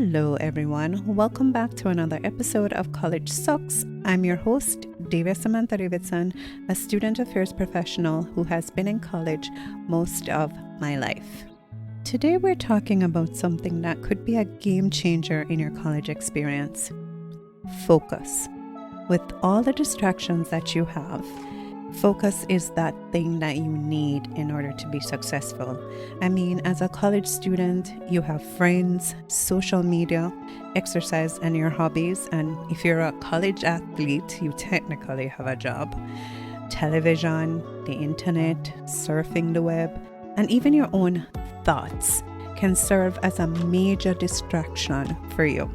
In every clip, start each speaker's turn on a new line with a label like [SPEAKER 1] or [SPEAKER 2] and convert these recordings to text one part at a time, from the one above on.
[SPEAKER 1] Hello, everyone. Welcome back to another episode of College Sucks. I'm your host, Divya Samantha Davidson, a student affairs professional who has been in college most of my life. Today, we're talking about something that could be a game changer in your college experience: focus. With all the distractions that you have, focus is that thing that you need in order to be successful. I mean, as a college student, you have friends, social media, exercise, and your hobbies. And if you're a college athlete, you technically have a job. Television, the internet, surfing the web, and even your own thoughts can serve as a major distraction for you.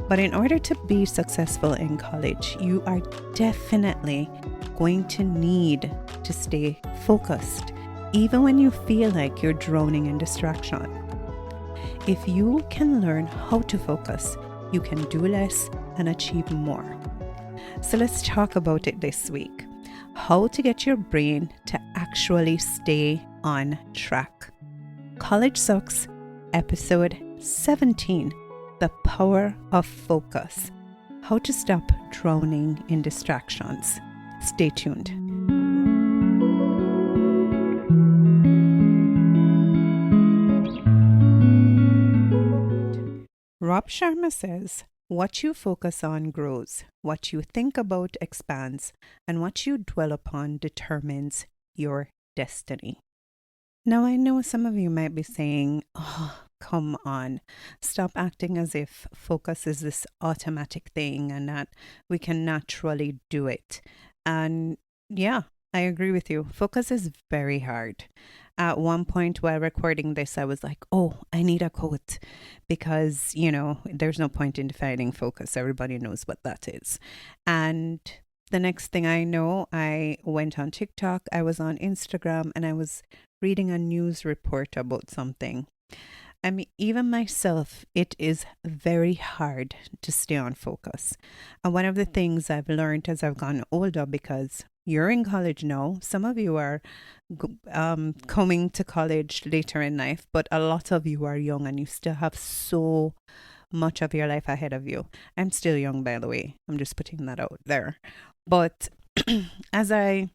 [SPEAKER 1] But in order to be successful in college, you are definitely going to need to stay focused, even when you feel like you're drowning in distraction. If you can learn how to focus, you can do less and achieve more. So let's talk about it this week: how to get your brain to actually stay on track. College Sucks, episode 17. The power of focus. How to stop drowning in distractions. Stay tuned. Rob Sharma says, "What you focus on grows, what you think about expands, and what you dwell upon determines your destiny." Now, I know some of you might be saying, "Oh, come on, stop acting as if focus is this automatic thing and that we can naturally do it." And yeah, I agree with you. Focus is very hard. At one point while recording this, I was like, oh, I need a quote because, there's no point in defining focus. Everybody knows what that is. And the next thing I know, I went on TikTok, I was on Instagram, and I was reading a news report about something. I mean, even myself, it is very hard to stay on focus. And one of the things I've learned as I've gotten older, because you're in college now, some of you are coming to college later in life, but a lot of you are young and you still have so much of your life ahead of you. I'm still young, by the way. I'm just putting that out there. But as I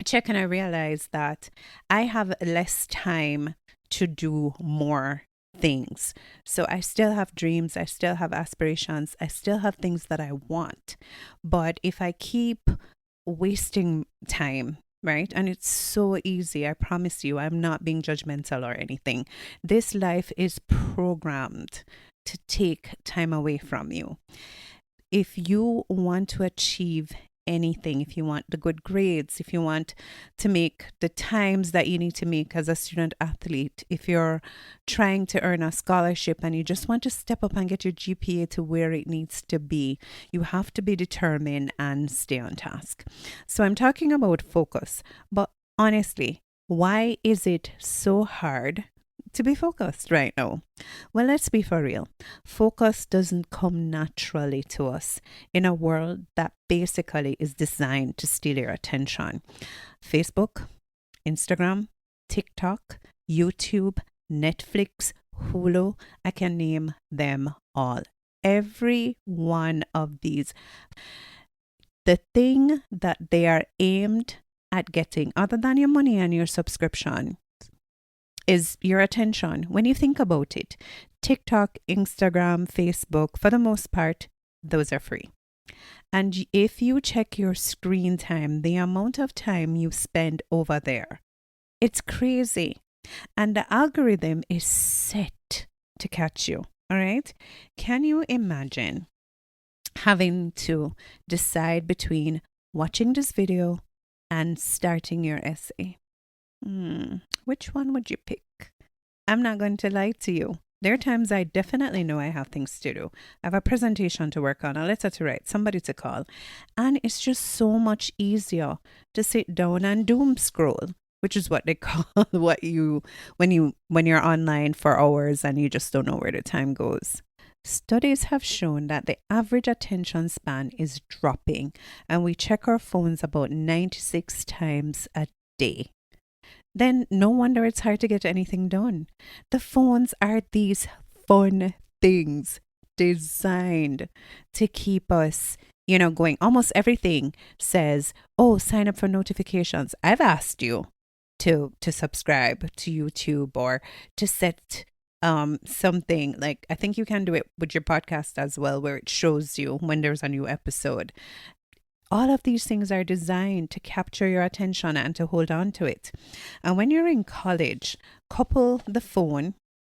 [SPEAKER 1] check and I realize that I have less time to do more things. So I still have dreams, I still have aspirations, I still have things that I want. But if I keep wasting time, right? And it's so easy, I promise you, I'm not being judgmental or anything. This life is programmed to take time away from you. If you want to achieve anything, if you want the good grades, if you want to make the times that you need to make as a student athlete, if you're trying to earn a scholarship and you just want to step up and get your GPA to where it needs to be, you have to be determined and stay on task. So I'm talking about focus, but honestly, why is it so hard to be focused right now? Well, let's be for real. Focus doesn't come naturally to us in a world that basically is designed to steal your attention. Facebook, Instagram, TikTok, YouTube, Netflix, Hulu, I can name them all. Every one of these. The thing that they are aimed at getting, other than your money and your subscription, is your attention. When you think about it, TikTok, Instagram, Facebook, for the most part, those are free. And if you check your screen time, the amount of time you spend over there, it's crazy. And the algorithm is set to catch you. All right. Can you imagine having to decide between watching this video and starting your essay? Which one would you pick? I'm not going to lie to you. There are times I definitely know I have things to do. I have a presentation to work on, a letter to write, somebody to call. And it's just so much easier to sit down and doom scroll, which is what they call when you're online for hours and you just don't know where the time goes. Studies have shown that the average attention span is dropping, and we check our phones about 96 times a day. Then no wonder it's hard to get anything done. The phones are these fun things designed to keep us, going. Almost everything says, oh, sign up for notifications. I've asked you to subscribe to YouTube or to set something like, I think you can do it with your podcast as well, where it shows you when there's a new episode. All of these things are designed to capture your attention and to hold on to it. And when you're in college, couple the phone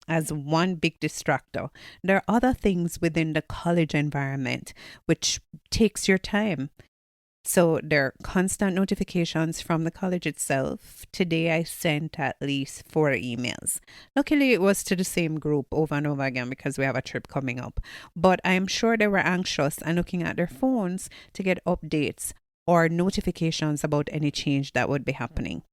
[SPEAKER 1] as one big distractor. There are other things within the college environment which takes your time. So there are constant notifications from the college itself. Today I sent at least 4 emails. Luckily it was to the same group over and over again because we have a trip coming up. But I'm sure they were anxious and looking at their phones to get updates or notifications about any change that would be happening.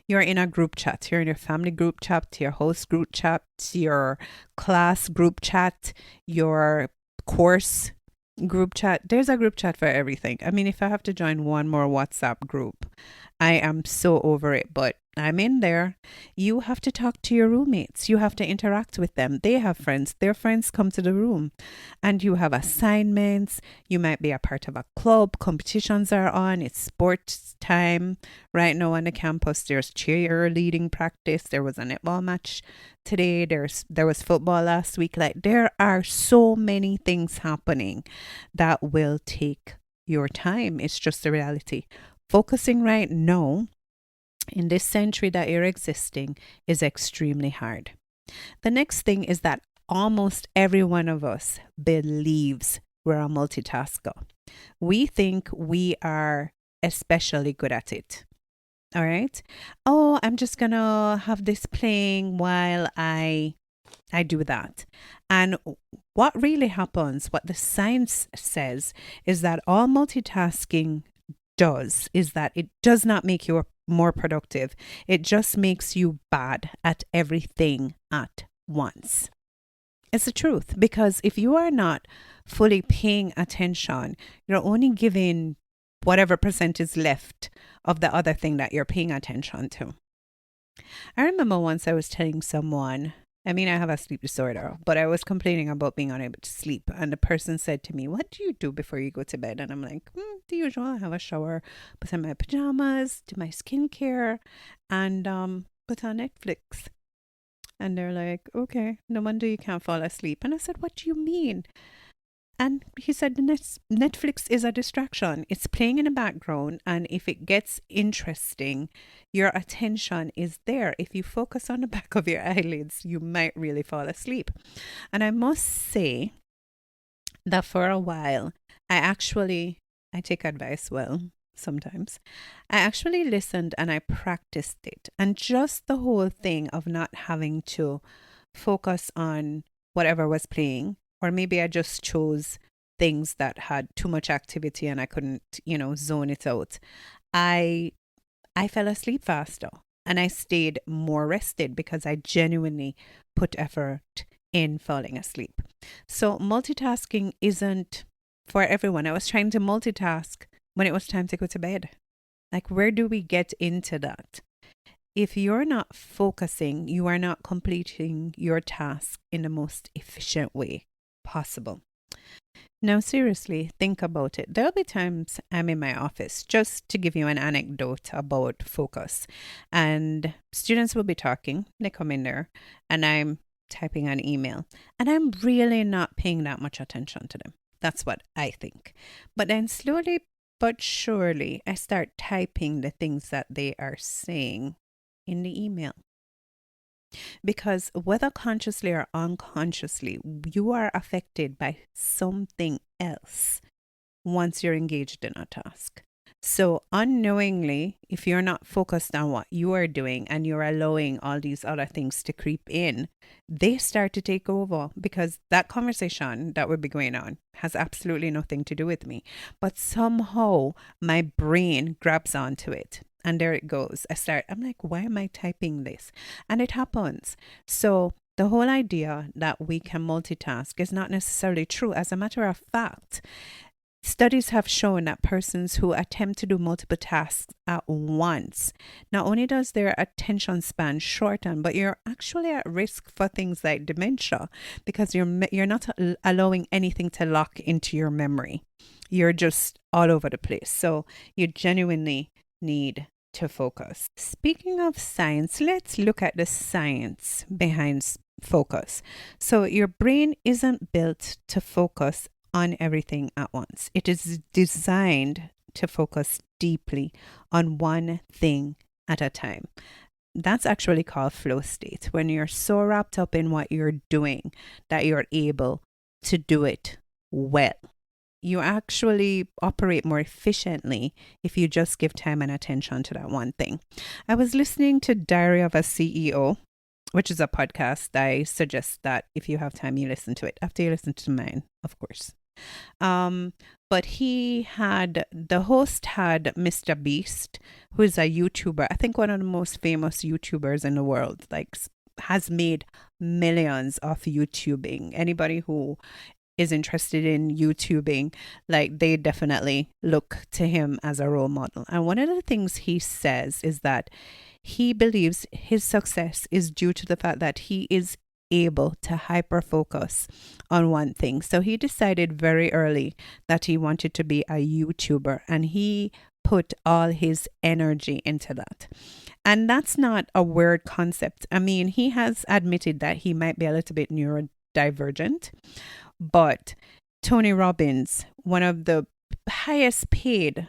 [SPEAKER 1] You're in a group chat. You're in your family group chat, your host group chat, your class group chat, your course group chat. There's a group chat for everything. I mean, if I have to join one more WhatsApp group, I am so over it, but I'm in there. You have to talk to your roommates. You have to interact with them. They have friends. Their friends come to the room and you have assignments. You might be a part of a club. Competitions are on. It's sports time. Right now on the campus, there's cheerleading practice. There was a netball match today. There was football last week. Like, there are so many things happening that will take your time. It's just the reality. Focusing right now in this century that you're existing is extremely hard. The next thing is that almost every one of us believes we're a multitasker. We think we are especially good at it. All right. Oh, I'm just going to have this playing while I do that. And what really happens, what the science says, is that all multitasking does is that it does not make you more productive. It just makes you bad at everything at once. It's the truth, because if you are not fully paying attention, you're only giving whatever percent is left of the other thing that you're paying attention to. I remember once I was telling someone, I have a sleep disorder, but I was complaining about being unable to sleep. And the person said to me, what do you do before you go to bed? And I'm like, the usual. I have a shower, put on my pajamas, do my skincare, and put on Netflix. And they're like, okay, no wonder you can't fall asleep. And I said, what do you mean? And he said, Netflix is a distraction. It's playing in the background. And if it gets interesting, your attention is there. If you focus on the back of your eyelids, you might really fall asleep. And I must say that for a while, I take advice well sometimes. I actually listened and I practiced it. And just the whole thing of not having to focus on whatever was playing, or maybe I just chose things that had too much activity and I couldn't, zone it out. I fell asleep faster and I stayed more rested because I genuinely put effort in falling asleep. So multitasking isn't for everyone. I was trying to multitask when it was time to go to bed. Like, where do we get into that? If you're not focusing, you are not completing your task in the most efficient way possible. Now, seriously, think about it. There'll be times I'm in my office, just to give you an anecdote about focus, and students will be talking. They come in there and I'm typing an email and I'm really not paying that much attention to them. That's what I think. But then slowly but surely, I start typing the things that they are saying in the email. Because whether consciously or unconsciously, you are affected by something else once you're engaged in a task. So unknowingly, if you're not focused on what you are doing and you're allowing all these other things to creep in, they start to take over, because that conversation that would be going on has absolutely nothing to do with me. But somehow my brain grabs onto it. And there it goes. I'm like, why am I typing this? And it happens. So the whole idea that we can multitask is not necessarily true. As a matter of fact, Studies have shown that persons who attempt to do multiple tasks at once, not only does their attention span shorten, but you're actually at risk for things like dementia because you're not allowing anything to lock into your memory. You're just all over the place. So you genuinely need to focus. Speaking of science, let's look at the science behind focus. So your brain isn't built to focus on everything at once. It is designed to focus deeply on one thing at a time. That's actually called flow state, when you're so wrapped up in what you're doing that you're able to do it well. You actually operate more efficiently if you just give time and attention to that one thing. I was listening to Diary of a CEO, which is a podcast. I suggest that if you have time, you listen to it after you listen to mine, of course. But the host had Mr. Beast, who is a YouTuber, I think one of the most famous YouTubers in the world, like has made millions of YouTubing. Anybody who is interested in YouTubing, like they definitely look to him as a role model. And one of the things he says is that he believes his success is due to the fact that he is able to hyper focus on one thing. So he decided very early that he wanted to be a YouTuber, and he put all his energy into that. And that's not a weird concept. I mean, he has admitted that he might be a little bit neurodivergent, but Tony Robbins, one of the highest paid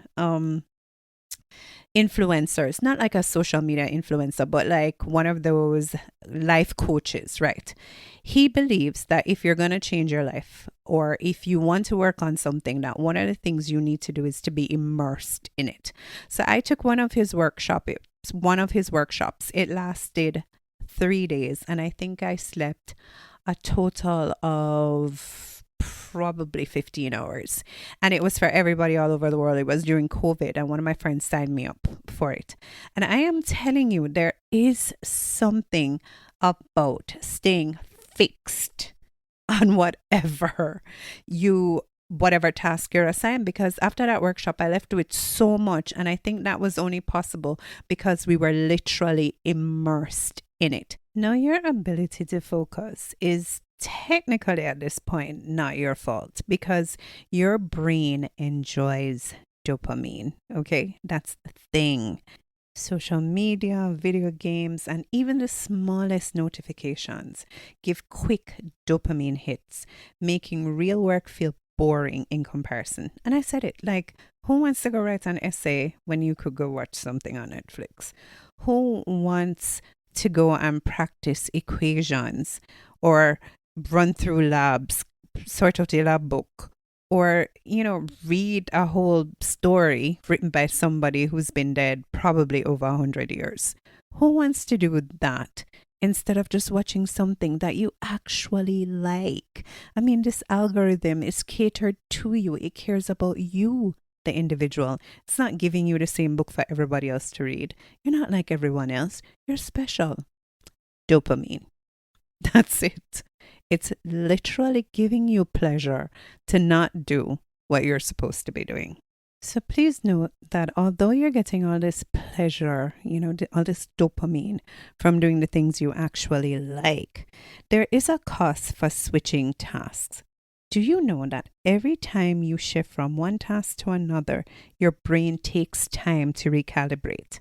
[SPEAKER 1] influencers, not like a social media influencer, but like one of those life coaches, right? He believes that if you're going to change your life, or if you want to work on something, that one of the things you need to do is to be immersed in it. So I took one of his workshops. It lasted 3 days, and I think I slept a total of probably 15 hours. And it was for everybody all over the world. It was during COVID, and one of my friends signed me up for it. And I am telling you, there is something about staying fixed on whatever task you're assigned, because after that workshop I left with so much, and I think that was only possible because we were literally immersed in it. Now, your ability to focus is technically at this point not your fault, because your brain enjoys dopamine. Okay, that's the thing. Social media, video games, and even the smallest notifications give quick dopamine hits, making real work feel boring in comparison. And I said it, like, who wants to go write an essay when you could go watch something on Netflix? Who wants to go and practice equations, or run through labs, sort out a lab book, or, read a whole story written by somebody who's been dead probably over 100 years? Who wants to do that instead of just watching something that you actually like? I mean, this algorithm is catered to you. It cares about you, the individual. It's not giving you the same book for everybody else to read. You're not like everyone else. You're special. Dopamine. That's it. It's literally giving you pleasure to not do what you're supposed to be doing. So please note that although you're getting all this pleasure, all this dopamine from doing the things you actually like, there is a cost for switching tasks. Do you know that every time you shift from one task to another, your brain takes time to recalibrate?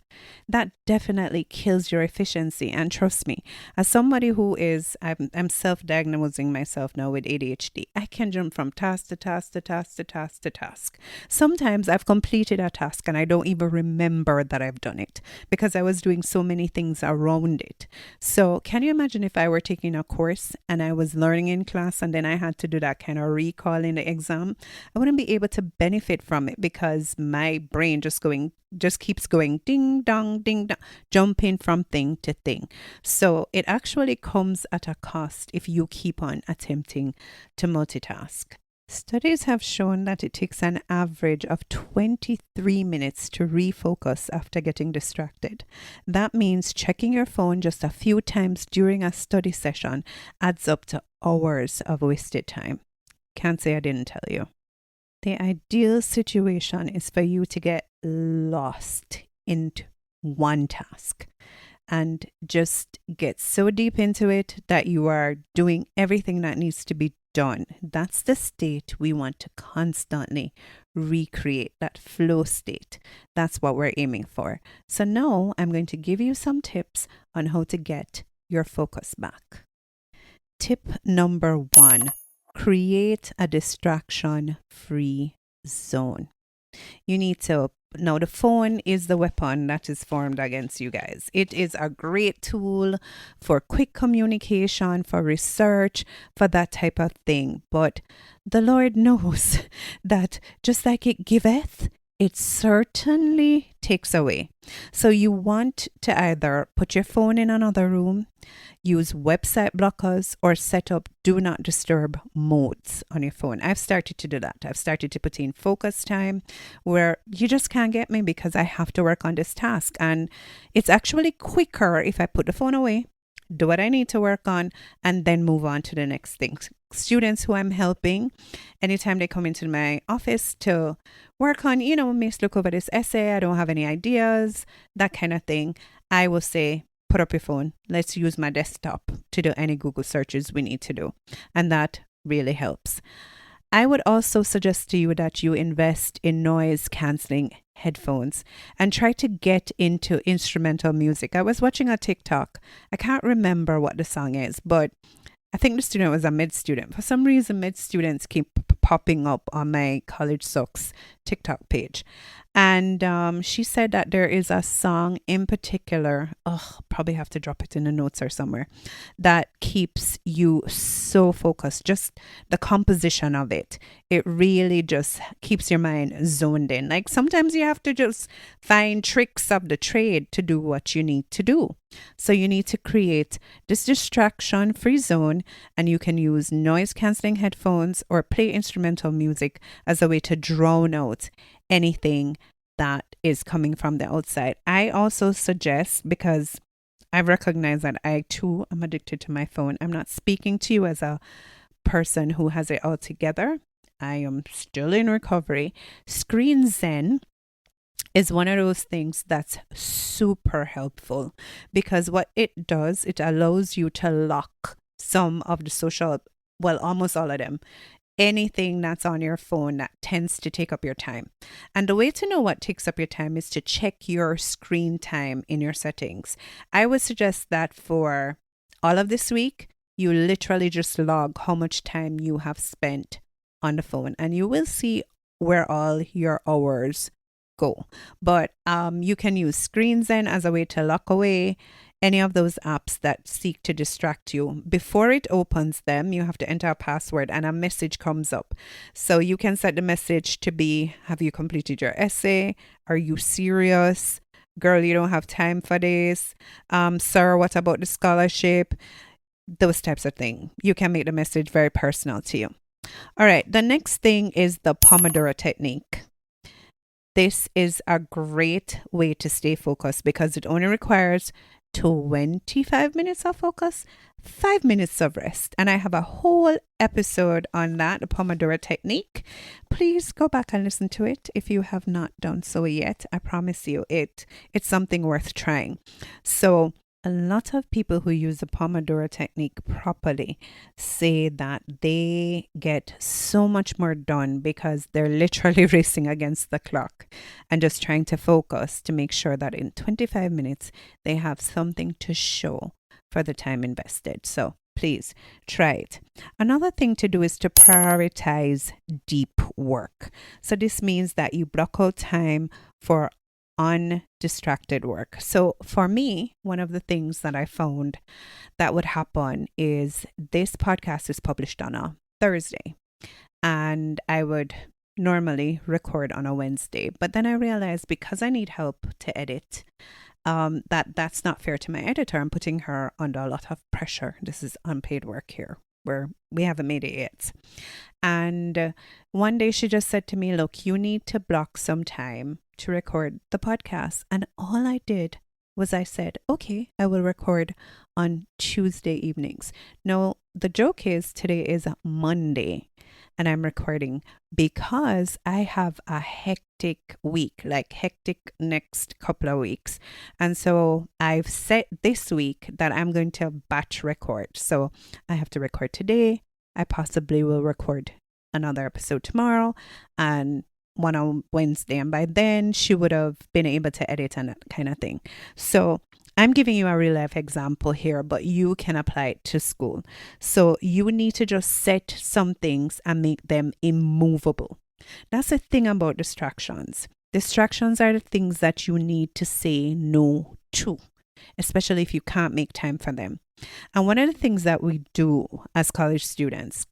[SPEAKER 1] That definitely kills your efficiency. And trust me, as somebody who I'm self-diagnosing myself now with ADHD, I can jump from task to task to task to task to task. Sometimes I've completed a task and I don't even remember that I've done it because I was doing so many things around it. So can you imagine if I were taking a course and I was learning in class and then I had to do that kind of recall in the exam? I wouldn't be able to benefit from it because my brain just keeps going ding dong, jumping from thing to thing. So it actually comes at a cost if you keep on attempting to multitask. Studies have shown that it takes an average of 23 minutes to refocus after getting distracted. That means checking your phone just a few times during a study session adds up to hours of wasted time. Can't say I didn't tell you. The ideal situation is for you to get lost into one task and just get so deep into it that you are doing everything that needs to be done. That's the state we want to constantly recreate, that flow state. That's what we're aiming for. So now I'm going to give you some tips on how to get your focus back. Tip number 1, create a distraction-free zone. You need to now, the phone is the weapon that is formed against you guys. It is a great tool for quick communication, for research, for that type of thing. But the Lord knows that just like it giveth, it certainly takes away. So you want to either put your phone in another room, use website blockers, or set up do not disturb modes on your phone. I've started to do that. I've started to put in focus time where you just can't get me because I have to work on this task. And it's actually quicker if I put the phone away, do what I need to work on, and then move on to the next thing. Students who I'm helping, anytime they come into my office to work on, Miss, look over this essay, I don't have any ideas, that kind of thing, I will say, put up your phone. Let's use my desktop to do any Google searches we need to do. And that really helps. I would also suggest to you that you invest in noise cancelling headphones and try to get into instrumental music. I was watching a TikTok. I can't remember what the song is, but I think the student was a mid student. For some reason, mid students keep popping up on my College Sucks TikTok page. And she said that there is a song in particular, probably have to drop it in the notes or somewhere, that keeps you so focused. Just the composition of it. It really just keeps your mind zoned in. Like sometimes you have to just find tricks of the trade to do what you need to do. So you need to create this distraction-free zone, and you can use noise cancelling headphones or play instrumental music as a way to drown out anything that is coming from the outside. I also suggest, because I've recognized that I too am addicted to my phone. I'm not speaking to you as a person who has it all together. I am still in recovery. Screen Zen is one of those things that's super helpful, because what it does, it allows you to lock some of the social, well, almost all of them, anything that's on your phone that tends to take up your time. And the way to know what takes up your time is to check your screen time in your settings. I would suggest that for all of this week, you literally just log how much time you have spent on the phone, and you will see where all your hours go. But you can use Screen Zen as a way to lock away any of those apps that seek to distract you. Before it opens them, you have to enter a password and a message comes up. So you can set the message to be, have you completed your essay? Are you serious? Girl, you don't have time for this. Sir, what about the scholarship? Those types of things. You can make the message very personal to you. All right, the next thing is the Pomodoro technique. This is a great way to stay focused because it only requires 25 minutes of focus, 5 minutes of rest. And I have a whole episode on that, the Pomodoro technique. Please go back and listen to it if you have not done so yet. I promise you it's something worth trying. So a lot of people who use the Pomodoro technique properly say that they get so much more done because they're literally racing against the clock and just trying to focus to make sure that in 25 minutes they have something to show for the time invested. So please try it. Another thing to do is to prioritize deep work. So this means that you block out time for undistracted work. So for me, one of the things that I found that would happen is this podcast is published on a Thursday, and I would normally record on a Wednesday. But then I realized, because I need help to edit, that's not fair to my editor. I'm putting her under a lot of pressure. This is unpaid work here, where we haven't made it yet. And one day she just said to me, look, you need to block some time to record the podcast. And all I did was I said, okay, I will record on Tuesday evenings. Now, the joke is today is Monday, and I'm recording because I have a hectic week, like hectic next couple of weeks. And so I've set this week that I'm going to batch record. So I have to record today. I possibly will record another episode tomorrow and one on Wednesday. And by then she would have been able to edit and that kind of thing. So I'm giving you a real life example here, but you can apply it to school. So you need to just set some things and make them immovable. That's the thing about distractions. Distractions are the things that you need to say no to, especially if you can't make time for them. And one of the things that we do as college students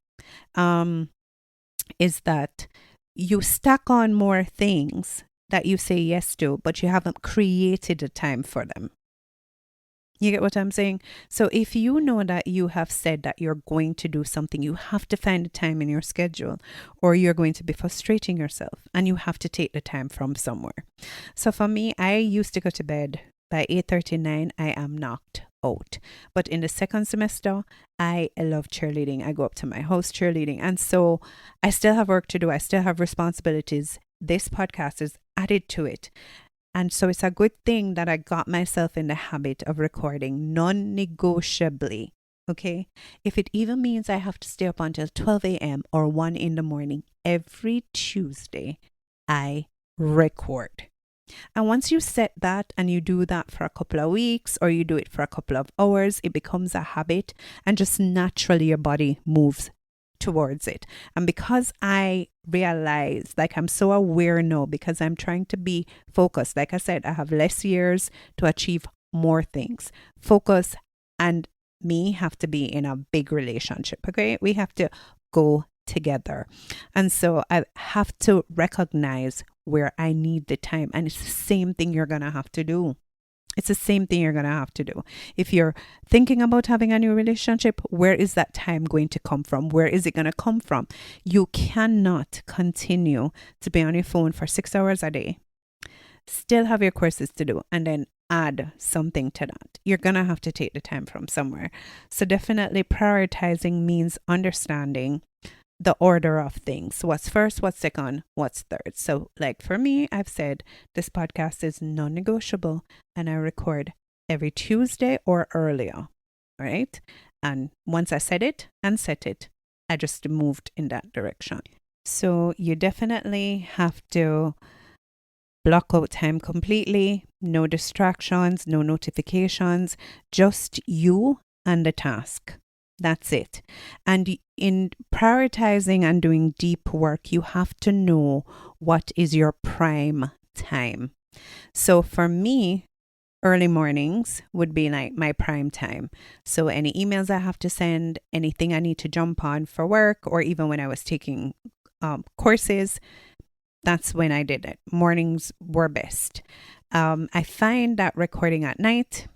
[SPEAKER 1] is that you stack on more things that you say yes to, but you haven't created a time for them. You get what I'm saying? So if you know that you have said that you're going to do something, you have to find the time in your schedule, or you're going to be frustrating yourself and you have to take the time from somewhere. So for me, I used to go to bed by 8:39. I am knocked out. But in the second semester, I love cheerleading. I go up to my house cheerleading. And so I still have work to do. I still have responsibilities. This podcast is added to it. And so it's a good thing that I got myself in the habit of recording non-negotiably. Okay. If it even means I have to stay up until 12 a.m. or 1 in the morning every Tuesday, I record. And once you set that and you do that for a couple of weeks or you do it for a couple of hours, it becomes a habit and just naturally your body moves towards it. And because I realize, like, I'm so aware now because I'm trying to be focused. Like I said, I have less years to achieve more things. Focus and me have to be in a big relationship. Okay. We have to go together. And so I have to recognize where I need the time. And it's the same thing you're going to have to do. It's the same thing you're going to have to do. If you're thinking about having a new relationship, where is that time going to come from? Where is it going to come from? You cannot continue to be on your phone for 6 hours a day, still have your courses to do, and then add something to that. You're going to have to take the time from somewhere. So definitely prioritizing means understanding the order of things. What's first, what's second, what's third. So like for me, I've said this podcast is non-negotiable and I record every Tuesday or earlier, right? And once I said it and set it, I just moved in that direction. So you definitely have to block out time completely, no distractions, no notifications, just you and the task. That's it. And in prioritizing and doing deep work, you have to know what is your prime time. So for me, early mornings would be like my prime time. So any emails I have to send, anything I need to jump on for work, or even when I was taking courses, that's when I did it. Mornings were best. I find that recording at night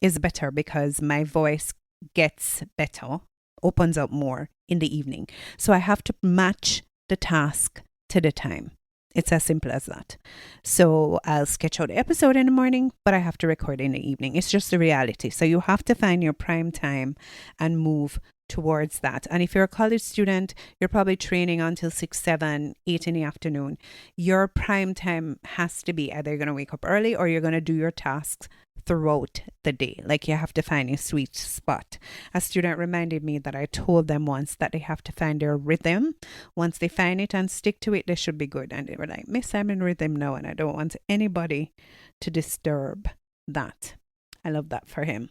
[SPEAKER 1] is better because my voice gets better, opens up more in the evening. So I have to match the task to the time. It's as simple as that. So I'll sketch out the episode in the morning, but I have to record in the evening. It's just the reality. So you have to find your prime time and move towards that. And if you're a college student, you're probably training until 6, 7, 8 in the afternoon. Your prime time has to be either you're going to wake up early or you're going to do your tasks throughout the day. Like you have to find a sweet spot. A student reminded me that I told them once that they have to find their rhythm. Once they find it and stick to it, they should be good. And they were like, Miss, I'm in rhythm now and I don't want anybody to disturb that. I love that for him.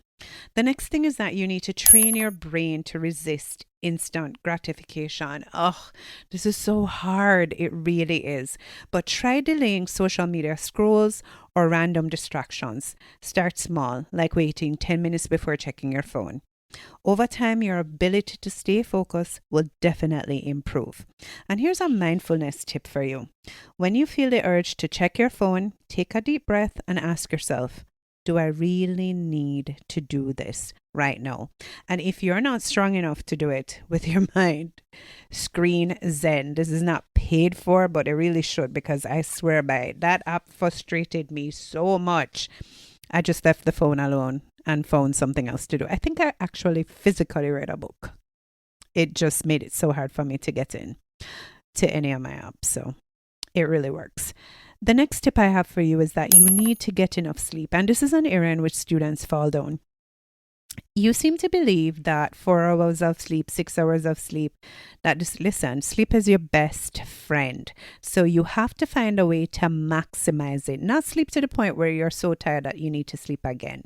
[SPEAKER 1] The next thing is that you need to train your brain to resist instant gratification. Oh, this is so hard. It really is. But try delaying social media scrolls or random distractions. Start small, like waiting 10 minutes before checking your phone. Over time, your ability to stay focused will definitely improve. And here's a mindfulness tip for you. When you feel the urge to check your phone, take a deep breath and ask yourself, do I really need to do this right now? And if you're not strong enough to do it with your mind, screen Zen. This is not paid for, but it really should, because I swear by it. That app frustrated me so much. I just left the phone alone and found something else to do. I think I actually physically read a book. It just made it so hard for me to get in. to any of my apps. So it really works. The next tip I have for you is that you need to get enough sleep. And this is an area in which students fall down. You seem to believe that 4 hours of sleep, 6 hours of sleep, listen, sleep is your best friend. So you have to find a way to maximize it, not sleep to the point where you're so tired that you need to sleep again.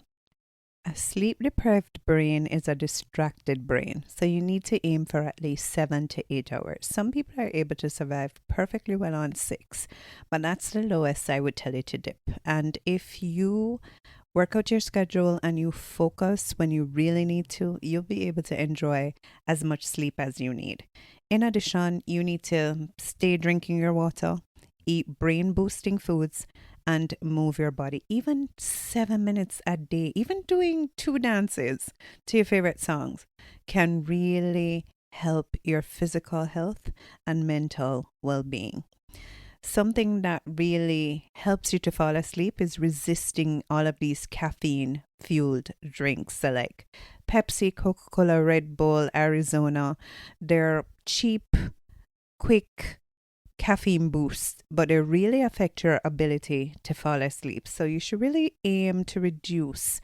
[SPEAKER 1] A sleep deprived brain is a distracted brain, so you need to aim for at least 7 to 8 hours. Some people are able to survive perfectly well on 6, but that's the lowest I would tell you to dip. And if you work out your schedule and you focus when you really need to, you'll be able to enjoy as much sleep as you need. In addition, you need to stay drinking your water, eat brain boosting foods, and move your body. Even 7 minutes a day, even doing 2 dances to your favorite songs can really help your physical health and mental well-being. Something that really helps you to fall asleep is resisting all of these caffeine fueled drinks. So like Pepsi, Coca-Cola, Red Bull, Arizona. They're cheap, quick caffeine boosts, but they really affect your ability to fall asleep. So you should really aim to reduce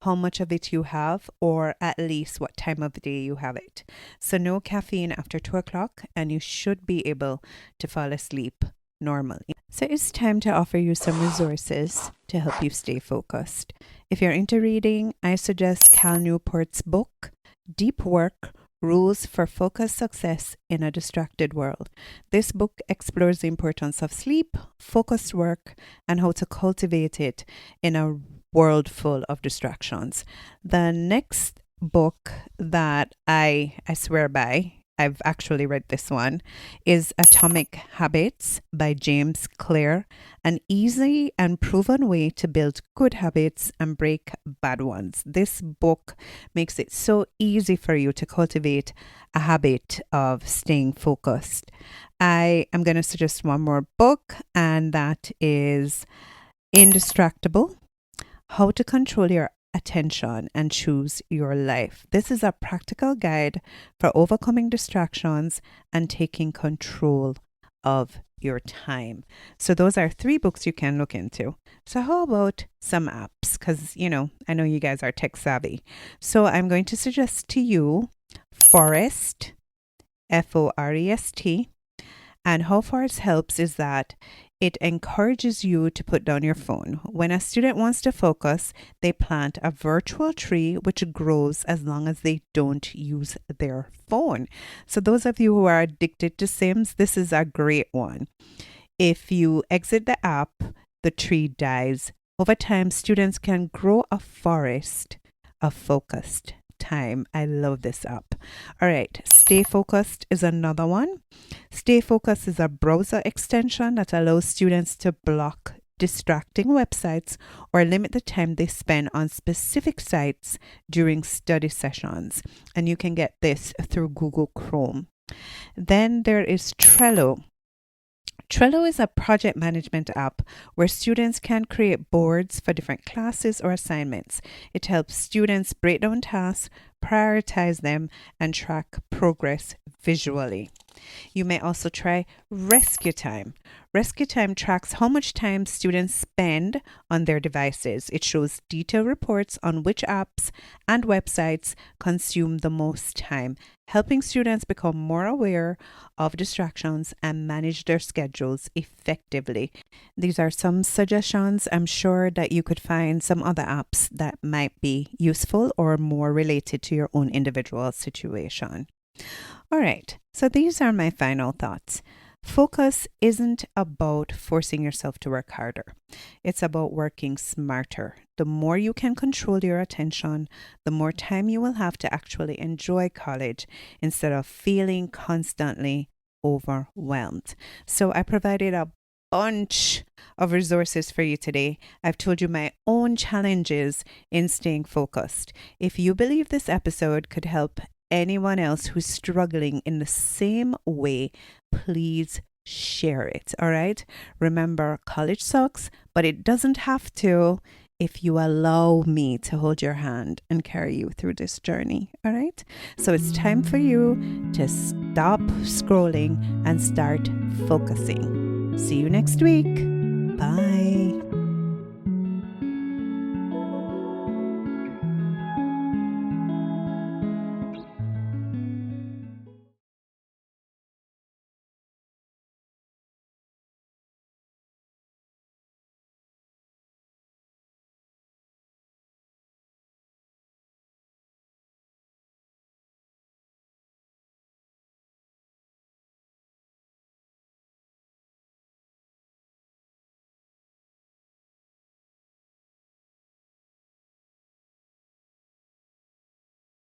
[SPEAKER 1] how much of it you have, or at least what time of the day you have it. So no caffeine after 2 o'clock, and you should be able to fall asleep normally. So it's time to offer you some resources to help you stay focused. If you're into reading, I suggest Cal Newport's book, Deep Work: Rules for Focused Success in a Distracted World. This book explores the importance of sleep, focused work, and how to cultivate it in a world full of distractions. The next book that I swear by, I've actually read this one, is Atomic Habits by James Clear, an easy and proven way to build good habits and break bad ones. This book makes it so easy for you to cultivate a habit of staying focused. I am going to suggest one more book, and that is Indistractable: How to Control Your Attention and Choose Your Life. This is a practical guide for overcoming distractions and taking control of your time. So those are 3 books you can look into. So how about some apps? Because, I know you guys are tech savvy. So I'm going to suggest to you Forest, Forest. And how Forest helps is that it encourages you to put down your phone. When a student wants to focus, they plant a virtual tree which grows as long as they don't use their phone. So those of you who are addicted to Sims, this is a great one. If you exit the app, the tree dies. Over time, students can grow a forest of focused time. I love this app. All right, Stay Focused is another one. Stay Focused is a browser extension that allows students to block distracting websites or limit the time they spend on specific sites during study sessions. And you can get this through Google Chrome. Then there is Trello. Trello is a project management app where students can create boards for different classes or assignments. It helps students break down tasks, prioritize them, and track progress visually. You may also try Rescue Time. Rescue Time tracks how much time students spend on their devices. It shows detailed reports on which apps and websites consume the most time, helping students become more aware of distractions and manage their schedules effectively. These are some suggestions. I'm sure that you could find some other apps that might be useful or more related to your own individual situation. All right, so these are my final thoughts. Focus isn't about forcing yourself to work harder. It's about working smarter. The more you can control your attention, the more time you will have to actually enjoy college instead of feeling constantly overwhelmed. So I provided a bunch of resources for you today. I've told you my own challenges in staying focused. If you believe this episode could help anyone else who's struggling in the same way, please share it. All right. Remember, college sucks, but it doesn't have to if you allow me to hold your hand and carry you through this journey. All right. So it's time for you to Stop scrolling and start focusing. See you next week. Bye.